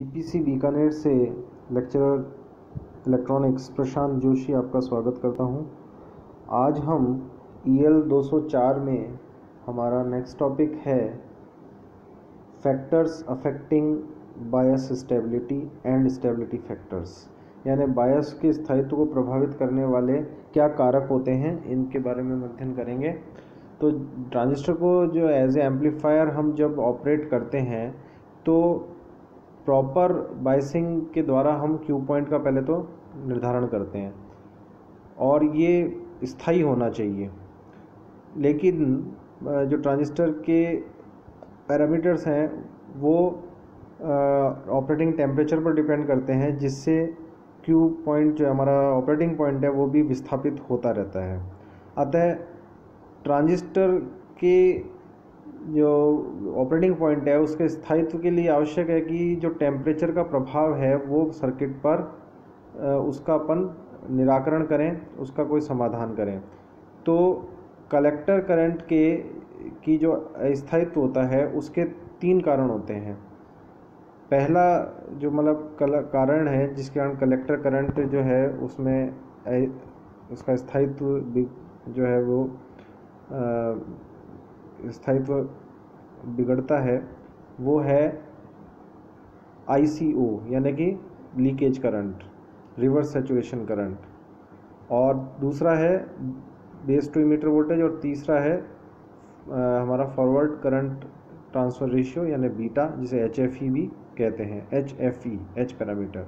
EPC Bikaner से lecturer electronics प्रशांत जोशी आपका स्वागत करता हूं। आज हम EL 204 में हमारा नेक्स्ट टॉपिक है factors affecting bias stability and stability factors, यानी बायस के स्थायित्व को प्रभावित करने वाले क्या कारक होते हैं, इनके बारे में अध्ययन करेंगे। तो ट्रांजिस्टर को जो एज ए एम्पलीफायर हम जब ऑपरेट करते हैं तो प्रॉपर बायसिंग के द्वारा हम क्यू पॉइंट का पहले तो निर्धारण करते हैं और ये स्थायी होना चाहिए। लेकिन जो ट्रांजिस्टर के पैरामीटर्स हैं वो ऑपरेटिंग टेम्परेचर पर डिपेंड करते हैं, जिससे क्यू पॉइंट जो हमारा ऑपरेटिंग पॉइंट है वो भी विस्थापित होता रहता है। अतः ट्रांजिस्टर के जो ऑपरेटिंग पॉइंट है उसके स्थायित्व के लिए आवश्यक है कि जो टेम्परेचर का प्रभाव है वो सर्किट पर उसका अपन निराकरण करें, उसका कोई समाधान करें। तो कलेक्टर करंट की जो स्थायित्व होता है उसके 3 कारण होते हैं। पहला जो कारण है जिसके कारण कलेक्टर करंट जो है उसमें उसका स्थायित्व जो है वो स्थायित्व बिगड़ता है, वो है ICO यानी कि leakage current, reverse saturation current, और दूसरा है बेस टू इमीटर वोल्टेज, और तीसरा है हमारा फॉरवर्ड करंट ट्रांसफ़र रेशियो यानी बीटा, जिसे HFE भी कहते हैं, HFE H पैरामीटर।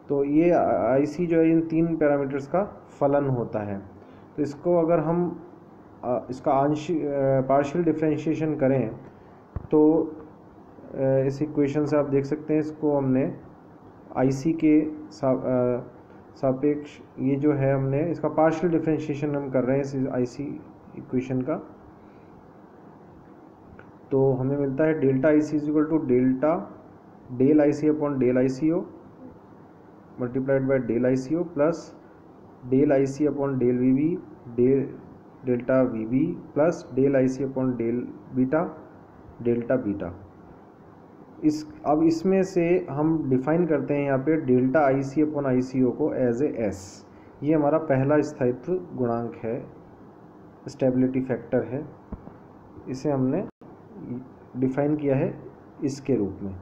तो ये IC जो है इन 3 पैरामीटर्स का फलन होता है। तो इसको अगर हम इसका पार्शियल डिफरेंशिएशन करें तो इस इक्वेशन से आप देख सकते हैं, इसको हमने IC के सापेक्ष ये जो है हमने इसका पार्शियल डिफरेंशिएशन हम कर रहे हैं इस IC इक्वेशन का। तो हमें मिलता है delta IC is equal to delta del IC upon del ICO multiplied by del ICO plus del IC upon del VB delta VB plus del IC upon del beta delta beta. अब इसमें से हम define करते हैं यहाँ पे delta IC upon ICO को as a S। ये हमारा पहला स्थायित्व गुणांक है, स्टेबिलिटी फैक्टर है। इसे हमने डिफाइन किया है इसके रूप में,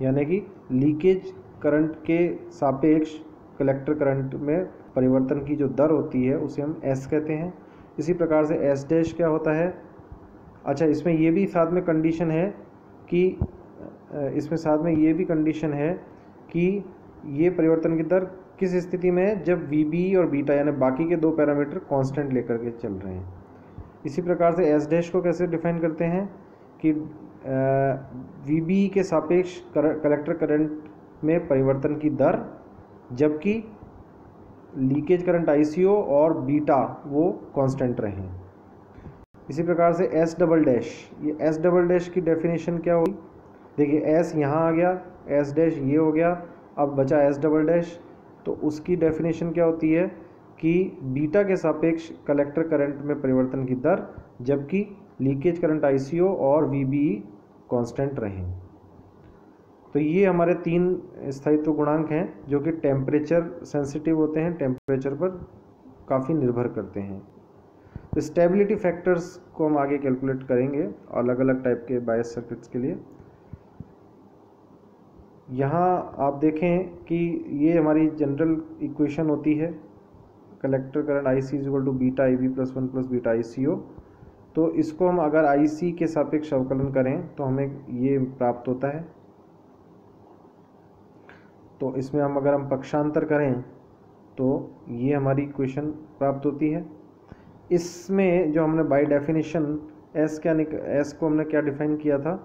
यानी कि लीकेज करंट के सापेक्ष कलेक्टर करंट में परिवर्तन की जो दर होती है उसे हम S कहते हैं। इसी प्रकार से S डैश क्या होता है। अच्छा, इसमें ये भी साथ में कंडीशन है कि ये परिवर्तन की दर किस स्थिति में है, जब VB और बीटा यानी बाकी के 2 पैरामीटर कांस्टेंट लेकर के चल रहे हैं। इसी प्रकार से S डैश को कैसे डिफाइन करते हैं कि VB के सापेक्ष कलेक्टर करंट में परिवर्तन की दर, जबकि लीकेज करंट ICO और बीटा वो कांस्टेंट रहें। इसी प्रकार से S डबल डैश, ये S डबल डैश की डेफिनेशन क्या होगी, देखिए S यहाँ आ गया, S डैश ये हो गया, अब बचा S डबल डैश। तो उसकी डेफिनेशन क्या होती है कि बीटा के सापेक्ष कलेक्टर करंट में परिवर्तन की दर, जबकि लीकेज करंट ICO और VBE कांस्टेंट रहें। तो ये हमारे 3 स्थायित्व गुणांक हैं जो कि टेम्परेचर सेंसिटिव होते हैं, टेम्परेचर पर काफ़ी निर्भर करते हैं। तो स्टेबिलिटी फैक्टर्स को हम आगे कैलकुलेट करेंगे अलग अलग टाइप के बायस सर्किट्स के लिए। यहाँ आप देखें कि ये हमारी जनरल इक्वेशन होती है, collector current IC is equal to beta IB plus 1 plus beta ICO। तो इसको हम अगर IC के सापेक्ष अवकलन करें तो हमें ये प्राप्त होता है। तो इसमें अगर हम पक्षांतर करें तो ये हमारी इक्वेशन प्राप्त होती है। इसमें जो हमने बाय डेफिनेशन S को हमने क्या डिफाइन किया था,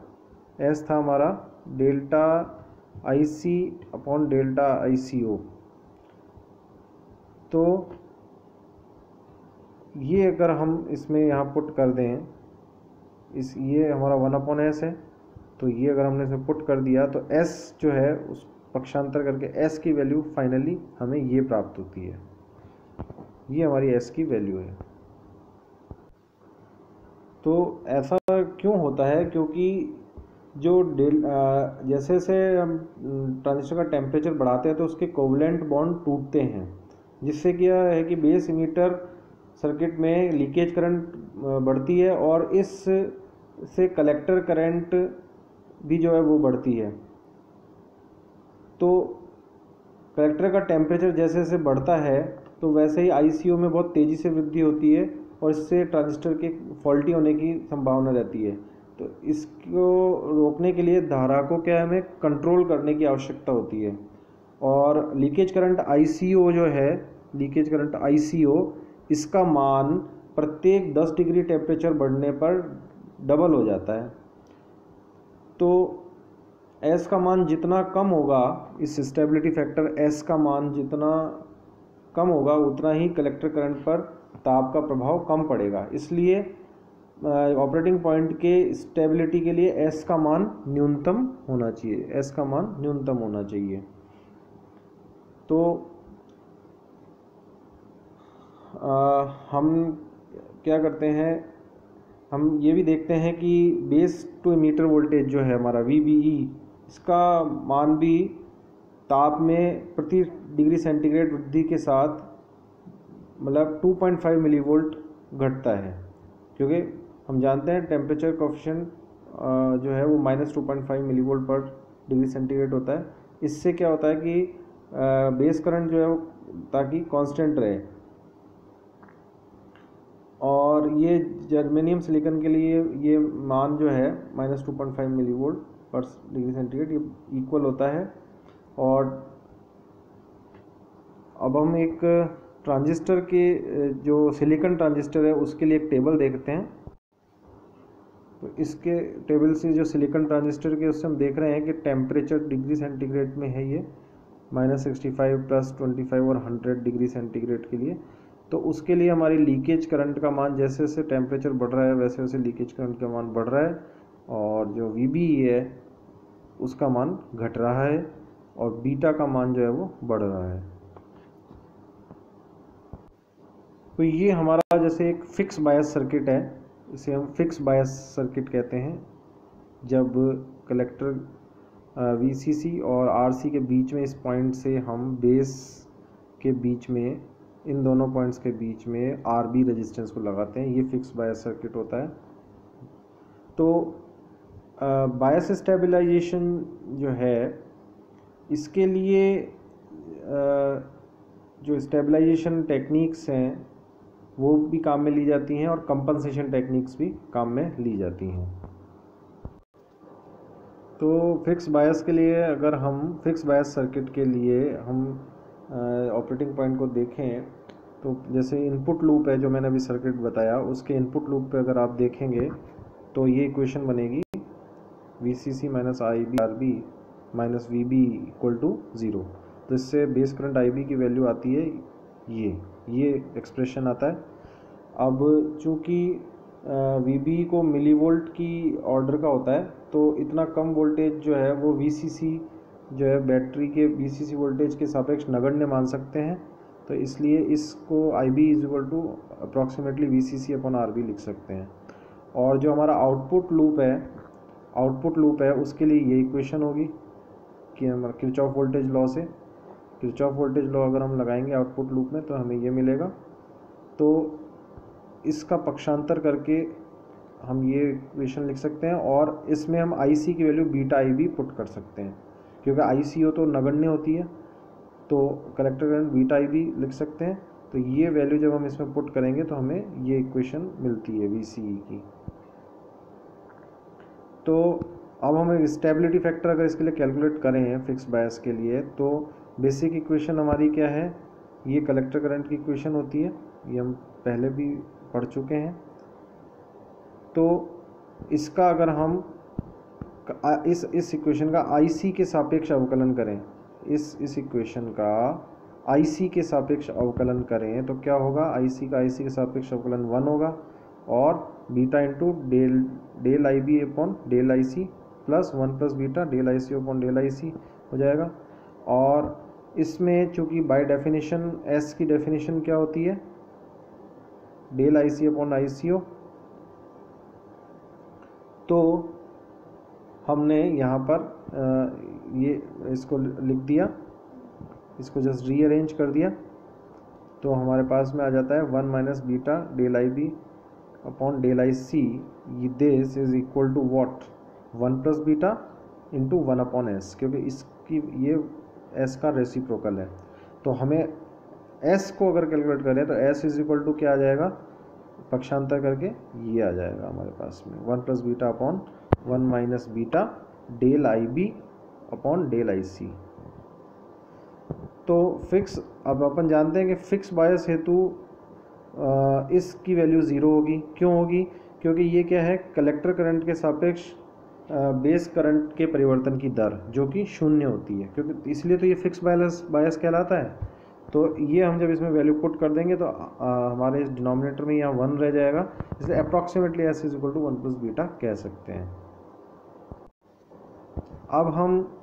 S था हमारा delta IC upon delta ICO। तो ये अगर हम इसमें यहाँ पुट कर दें, ये हमारा 1 अपॉन S है, तो ये अगर हमने इसमें पुट कर दिया तो S जो है उस पक्षांतर करके S की वैल्यू फाइनली हमें ये प्राप्त होती है। ये हमारी S की वैल्यू है। तो ऐसा क्यों होता है, क्योंकि जो जैसे जैसे हम ट्रांजिस्टर का टेम्परेचर बढ़ाते हैं तो उसके कोवलेंट बॉन्ड टूटते हैं, जिससे क्या है कि बेस इमीटर सर्किट में लीकेज करंट बढ़ती है और इस से कलेक्टर करंट भी जो है वो बढ़ती है। तो कलेक्टर का टेम्परेचर जैसे जैसे बढ़ता है तो वैसे ही आईसीओ में बहुत तेज़ी से वृद्धि होती है और इससे ट्रांजिस्टर के फॉल्टी होने की संभावना रहती है। तो इसको रोकने के लिए धारा को क्या है, हमें कंट्रोल करने की आवश्यकता होती है। और लीकेज करंट आईसीओ जो है, लीकेज करंट आईसीओ, इसका मान प्रत्येक 10 डिग्री टेम्परेचर बढ़ने पर डबल हो जाता है। तो एस का मान जितना कम होगा, इस स्टेबिलिटी फैक्टर एस का मान जितना कम होगा उतना ही कलेक्टर करंट पर ताप का प्रभाव कम पड़ेगा। इसलिए ऑपरेटिंग पॉइंट के स्टेबिलिटी के लिए एस का मान न्यूनतम होना चाहिए, एस का मान न्यूनतम होना चाहिए। तो हम क्या करते हैं, हम ये भी देखते हैं कि बेस टू एमीटर वोल्टेज जो है हमारा VBE, इसका मान भी ताप में प्रति डिग्री सेंटीग्रेड वृद्धि के साथ मतलब 2.5 मिलीवोल्ट घटता है, क्योंकि हम जानते हैं टेम्परेचर कोफिशिएंट जो है वो -2.5 मिलीवोल्ट पर डिग्री सेंटीग्रेड होता है। इससे क्या होता है कि बेस करंट जो है वो ताकि कांस्टेंट रहे। और ये जर्मेनियम सिलिकॉन के लिए ये मान जो है -2.5 मिलीवोल्ट पर डिग्री सेंटीग्रेड ये इक्वल होता है। और अब हम एक ट्रांजिस्टर के जो सिलिकॉन ट्रांजिस्टर है उसके लिए एक टेबल देखते हैं। तो इसके टेबल से जो सिलिकॉन ट्रांजिस्टर के उससे हम देख रहे हैं कि टेम्परेचर डिग्री सेंटीग्रेड में है ये -65 +25 और 100 डिग्री सेंटीग्रेड के लिए। तो उसके लिए हमारी लीकेज करंट का मान जैसे जैसे टेम्परेचर बढ़ रहा है वैसे वैसे लीकेज करंट का मान बढ़ रहा है और जो VBE है उसका मान घट रहा है और बीटा का मान जो है वो बढ़ रहा है। तो ये हमारा जैसे एक फिक्स बायस सर्किट है, इसे हम फिक्स बायस सर्किट कहते हैं। जब कलेक्टर VCC और RC के बीच में, इस पॉइंट से हम बेस के बीच में, इन दोनों पॉइंट्स के बीच में RB रेजिस्टेंस को लगाते हैं, ये फिक्स बायस सर्किट होता है। तो बायस स्टेबलाइजेशन जो है इसके लिए जो स्टेबलाइजेशन टेक्निक्स हैं वो भी काम में ली जाती हैं और कंपनसेशन टेक्निक्स भी काम में ली जाती हैं। तो फिक्स बायस के लिए, अगर हम फिक्स बायस सर्किट के लिए हम ऑपरेटिंग पॉइंट को देखें तो जैसे इनपुट लूप है जो मैंने अभी सर्किट बताया, उसके इनपुट लूप पे अगर आप देखेंगे तो ये इक्वेशन बनेगी VCC - IB RB - VB = 0। तो इससे बेस करंट IB की वैल्यू आती है ये एक्सप्रेशन आता है। अब चूँकि VB को मिलीवोल्ट की ऑर्डर का होता है तो इतना कम वोल्टेज जो है वो VCC जो है बैटरी के VCC वोल्टेज के सापेक्ष नगण्य मान सकते हैं। तो इसलिए इसको IB = अप्रॉक्सीमेटली VCC/RB लिख सकते हैं। और जो हमारा आउटपुट लूप है उसके लिए ये इक्वेशन होगी कि हमारा किरचॉफ वोल्टेज लॉ से, किरचॉफ वोल्टेज लॉ अगर हम लगाएंगे आउटपुट लूप में तो हमें ये मिलेगा। तो इसका पक्षांतर करके हम ये इक्वेशन लिख सकते हैं और इसमें हम IC की वैल्यू बीटा IB पुट कर सकते हैं, क्योंकि ICO तो नगण्य होती है तो कलेक्टर करंट बीटा IB लिख सकते हैं। तो ये वैल्यू जब हम इसमें पुट करेंगे तो हमें ये इक्वेशन मिलती है VCE की। तो अब हम एक स्टेबिलिटी फैक्टर अगर इसके लिए कैलकुलेट करें फिक्स बायस के लिए, तो बेसिक इक्वेशन हमारी क्या है, ये कलेक्टर करंट की इक्वेशन होती है, ये हम पहले भी पढ़ चुके हैं। तो इसका अगर हम इस इक्वेशन का IC के सापेक्ष अवकलन करें, इस इक्वेशन का IC के सापेक्ष अवकलन करें तो क्या होगा, IC का IC के सापेक्ष अवकलन 1 होगा और बीटा इंटू डेल IB/डेल IC प्लस 1 + बीटा डेल IC/डेल IC हो जाएगा। और इसमें चूँकि बाय डेफिनेशन S की डेफिनेशन क्या होती है, डेल IC/ICO, तो हमने यहाँ पर ये इसको लिख दिया, इसको जस्ट रीअरेंज कर दिया, तो हमारे पास में आ जाता है 1 minus beta del I B upon del I C, this is equal to what, 1 plus beta into 1 upon S, क्योंकि इसकी ये एस का रेसिप्रोकल है। तो हमें एस को अगर कैलकुलेट करें तो एस इज इक्वल टू क्या आ जाएगा, पक्षांतर करके ये आ जाएगा हमारे पास में 1 plus beta upon 1 minus beta del I B upon del I C. तो फिक्स, अब अपन जानते हैं कि फिक्स बायस हेतु इसकी वैल्यू ज़ीरो होगी। क्यों होगी? क्योंकि ये क्या है, कलेक्टर करंट के सापेक्ष बेस करंट के परिवर्तन की दर जो कि शून्य होती है, क्योंकि इसलिए तो ये फिक्स बायस कहलाता है। तो ये हम जब इसमें वैल्यू पुट कर देंगे तो हमारे इस डिनोमिनेटर में यहाँ 1 रह जाएगा, इसलिए approximately S is equal to 1 plus beta कह सकते हैं। अब हम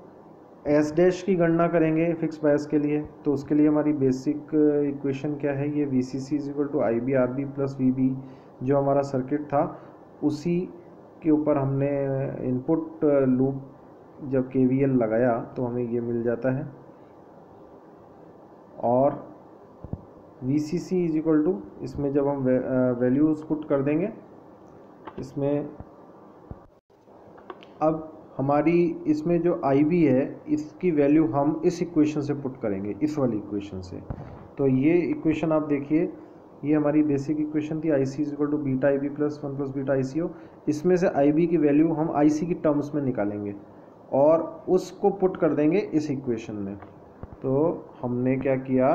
एस डैश की गणना करेंगे फिक्स बायस के लिए, तो उसके लिए हमारी बेसिक इक्वेशन क्या है, ये V C C is equal to I B R B plus V B, जो हमारा सर्किट था उसी के ऊपर हमने इनपुट लूप जब KVL लगाया तो हमें ये मिल जाता है। और V C C is equal to, इसमें जब हम वैल्यूज पुट कर देंगे इसमें, अब हमारी इसमें जो आई बी है इसकी वैल्यू हम इस इक्वेशन से पुट करेंगे, इस वाली इक्वेशन से। तो ये इक्वेशन आप देखिए, ये हमारी बेसिक इक्वेशन थी, I C is equal to beta I B plus 1 plus beta I C हो। इसमें से आई बी की वैल्यू हम आई सी की टर्म्स में निकालेंगे और उसको पुट कर देंगे इस इक्वेशन में। तो हमने क्या किया,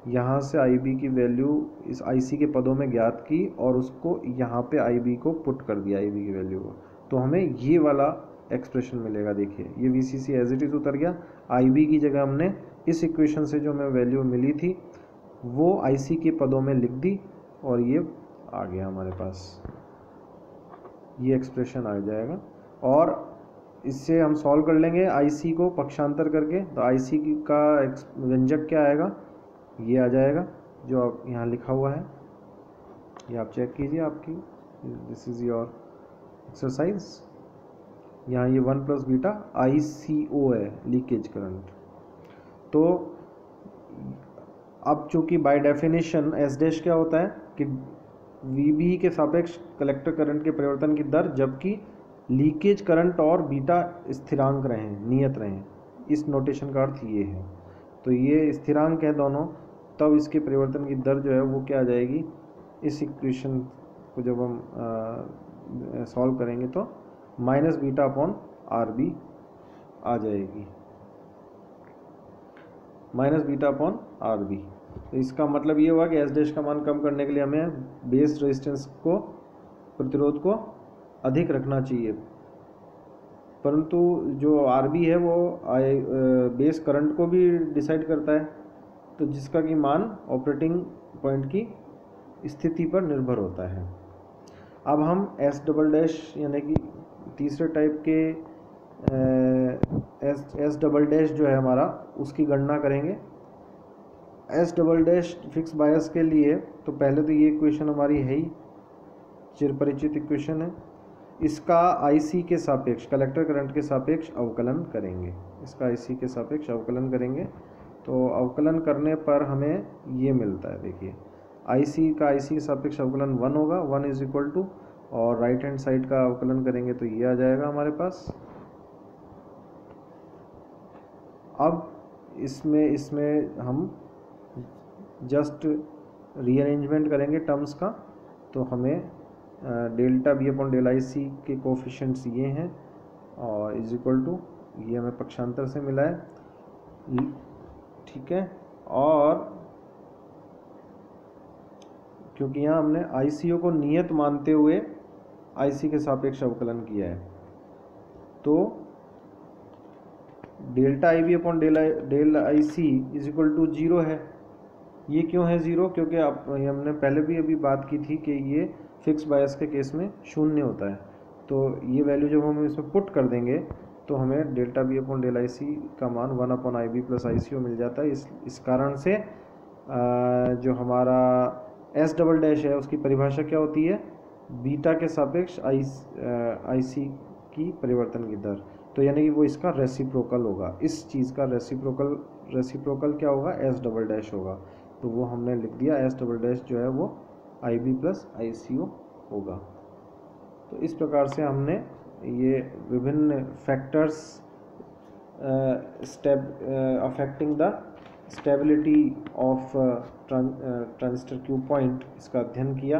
यहाँ से आई बी की वैल्यू इस आई सी के पदों में ज्ञात की और उसको यहाँ पे आई बी को पुट कर दिया, आई बी की वैल्यू को, तो हमें ये वाला एक्सप्रेशन मिलेगा। देखिए ये V C C as it is उतर गया, आई बी की जगह हमने इस इक्वेशन से जो हमें वैल्यू मिली थी वो आई सी के पदों में लिख दी और ये आ गया हमारे पास, ये एक्सप्रेशन आ जाएगा। और इससे हम सॉल्व कर लेंगे आई सी को पक्षांतर करके, तो आई सी का व्यंजक क्या आएगा, ये आ जाएगा जो आप यहाँ लिखा हुआ है, ये आप चेक कीजिए आपकी, दिस इज़ योर एक्सरसाइज। यहाँ ये 1 प्लस बीटा आई सी ओ है, लीकेज करंट। तो अब चूँकि बाय डेफिनेशन एस डैश क्या होता है कि वी बी के सापेक्ष कलेक्टर करंट के परिवर्तन की दर, जबकि लीकेज करंट और बीटा स्थिरांक रहें, नियत रहें, इस नोटेशन का अर्थ ये है। तो ये स्थिरांक है दोनों, तब इसके परिवर्तन की दर जो है वो क्या आ जाएगी, इस इक्वेशन को जब हम सॉल्व करेंगे तो minus beta upon R B आ जाएगी, minus beta upon R B. तो इसका मतलब ये हुआ कि एस डैश का मान कम करने के लिए हमें बेस रेजिस्टेंस को, प्रतिरोध को अधिक रखना चाहिए, परंतु जो आर बी है वो बेस करंट को भी डिसाइड करता है, तो जिसका कि मान ऑपरेटिंग पॉइंट की स्थिति पर निर्भर होता है। अब हम एस डबल डैश यानी कि तीसरे टाइप के एस डबल डैश जो है हमारा, उसकी गणना करेंगे। एस डबल डैश फिक्स बायस के लिए तो पहले तो ये इक्वेशन हमारी है ही, चिरपरिचित इक्वेशन है। इसका आईसी के सापेक्ष, कलेक्टर करंट के सापेक्ष अवकलन करेंगे, इसका आईसी के सापेक्ष अवकलन करेंगे। तो अवकलन करने पर हमें ये मिलता है, देखिए आईसी का आईसी के सापेक्ष अवकलन 1 होगा, 1 इज इक्वल टू, और राइट हैंड साइड का अवकलन करेंगे तो ये आ जाएगा हमारे पास। अब इसमें हम जस्ट रीअरेंजमेंट करेंगे टर्म्स का, तो हमें delta B upon del I C के कोफिशिएंट्स ये हैं और इज इक्वल टू, ये हमें पक्षांतर से मिला है, ठीक है। और क्योंकि यहाँ हमने आई सी ओ को नियत मानते हुए आई सी के सापेक्ष अवकलन किया है, तो delta I B upon del I C is equal to 0 है। ये क्यों है 0? क्योंकि हमने पहले भी अभी बात की थी कि ये फिक्स बायस के केस में शून्य होता है। तो ये वैल्यू जब हम इसमें पुट कर देंगे तो हमें delta B upon del I C का मान 1 upon I B plus I C O मिल जाता है। इस कारण से जो हमारा एस डबल डैश है उसकी परिभाषा क्या होती है, बीटा के सापेक्ष आई सी की परिवर्तन की दर, तो यानी कि वो इसका रेसिप्रोकल होगा। इस चीज़ का रेसिप्रोकल क्या होगा, एस डबल डैश होगा। तो वो हमने लिख दिया, एस डबल डैश जो है वो आई बी प्लस आई सी ओ होगा। तो इस प्रकार से हमने ये विभिन्न factors affecting the stability of transistor Q point इसका अध्ययन किया।